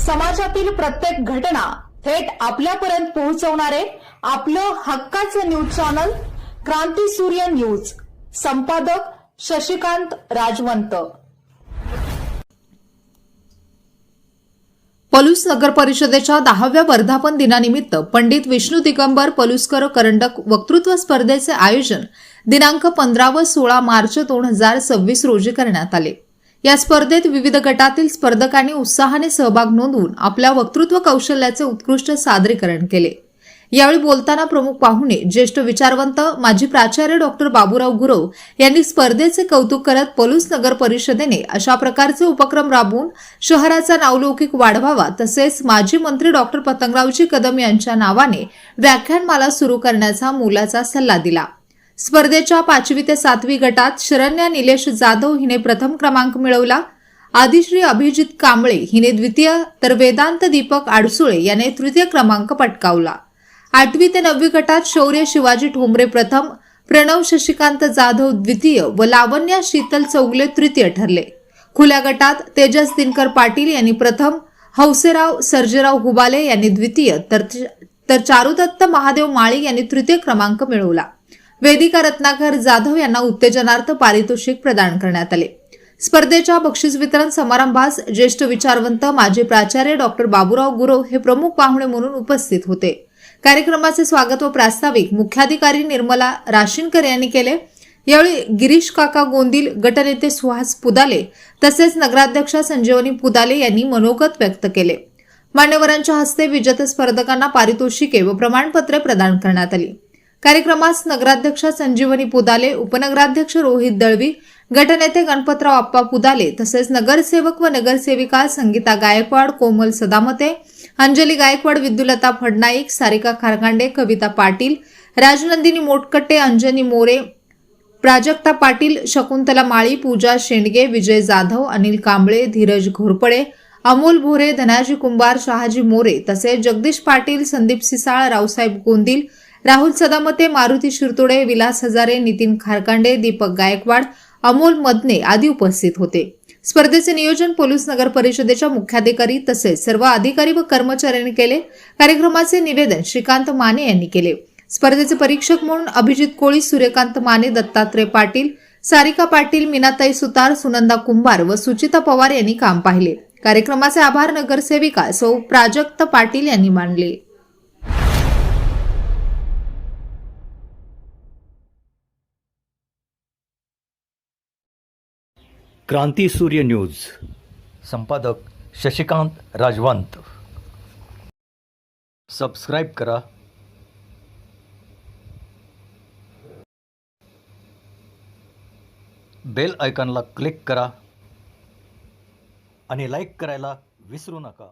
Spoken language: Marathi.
समाजातील प्रत्येक घटना थेट आपल्यापर्यंत पोहोचवणारे आपलं हक्काचं न्यूज चॅनल क्रांती सूर्य न्यूज. संपादक शशिकांत राजवंत. पलूस नगर परिषदेच्या 10व्या वर्धापन दिनानिमित्त पंडित विष्णू दिगंबर पलुसकर करंडक वक्तृत्व स्पर्धेचे आयोजन दिनांक 15 व 16 मार्च 2026 रोजी करण्यात आले. या स्पर्धेत विविध गटातील स्पर्धकांनी उत्साहाने सहभाग नोंदवून आपल्या वक्तृत्व कौशल्याचे उत्कृष्ट सादरीकरण केले. यावेळी बोलताना प्रमुख पाहुणे ज्येष्ठ विचारवंत माजी प्राचार्य डॉक्टर बाबूराव गुरव यांनी स्पर्धेचे कौतुक करत पलूस नगर परिषदेने अशा प्रकारचे उपक्रम राबवून शहराचा नावलौकिक वाढवावा, तसेच माजी मंत्री डॉक्टर पतंगरावजी कदम यांच्या नावाने व्याख्यानमाला सुरू करण्याचा मोलाचा सल्ला दिला. स्पर्धेच्या 5वी ते 7वी गटात शरण्या निलेश जाधव हिने प्रथम क्रमांक मिळवला. आदिश्री अभिजित कांबळे हिने द्वितीय, तर वेदांत दीपक आडसुळे याने तृतीय क्रमांक पटकावला. 8वी ते 9वी गटात शौर्य शिवाजी ठोंबरे प्रथम, प्रणव शशिकांत जाधव द्वितीय व लावण्या शीतल चौगले तृतीय ठरले. खुल्या गटात तेजस दिनकर पाटील यांनी प्रथम, हौसेराव सर्जेराव हुबाले यांनी द्वितीय, तर चारुदत्त महादेव माळी यांनी तृतीय क्रमांक मिळवला. वेदिका रत्नाकर जाधव यांना उत्तेजनार्थ पारितोषिक प्रदान करण्यात आले. स्पर्धेच्या बक्षीस वितरण समारंभास ज्येष्ठ विचारवंत माजी प्राचार्य डॉक्टर बाबूराव गुरव हे प्रमुख पाहुणे म्हणून उपस्थित होते. कार्यक्रमाचे स्वागत व प्रास्ताविक मुख्याधिकारी निर्मला राशीनकर यांनी केले. यावेळी गिरीश काका गोंदिल, गटनेते सुहास पुदाले तसेच नगराध्यक्षा संजीवनी पुदाले यांनी मनोगत व्यक्त केले. मान्यवरांच्या हस्ते विजेते स्पर्धकांना पारितोषिके व प्रमाणपत्रे प्रदान करण्यात आली. कार्यक्रमास नगराध्यक्षा संजीवनी पुदाले, उपनगराध्यक्ष रोहित दळवी, गटनेते गणपतराव आप्पा पुदाले तसेच नगरसेवक व नगरसेविका संगीता गायकवाड, कोमल सदामते, अंजली गायकवाड, विद्युलता फडनाईक, सारिका खारकांडे, कविता पाटील, राजनंदिनी मोटकट्टे, अंजनी मोरे, प्राजक्ता पाटील, शकुंतला माळी, पूजा शेंडगे, विजय जाधव, अनिल कांबळे, धीरज घोरपडे, अमोल भोरे, धनाजी कुंभार, शहाजी मोरे तसेच जगदीश पाटील, संदीप सिसाळ, रावसाहेब गोंदिल, राहुल सदामते, मारुती शिरतोडे, विलास हजारे, नितीन खारकांडे, दीपक गायकवाड, अमोल मदने आदी उपस्थित होते. स्पर्धेचे नियोजन पलूस नगर परिषदेच्या मुख्याधिकारी तसेच सर्व अधिकारी व कर्मचाऱ्यांनी केले. कार्यक्रमाचे निवेदन श्रीकांत माने यांनी केले. स्पर्धेचे परीक्षक म्हणून अभिजित कोळी, सूर्यकांत माने, दत्तात्रय पाटील, सारिका पाटील, मीनाताई सुतार, सुनंदा कुंभार व सुचिता पवार यांनी काम पाहिले. कार्यक्रमाचे आभार नगरसेविका सौ प्राजक्त पाटील यांनी मानले. क्रांती सूर्य न्यूज. संपादक शशिकांत राजवंत. सबस्क्राईब करा, बेल आयकॉनला क्लिक करा आणि लाईक करायला विसरू नका.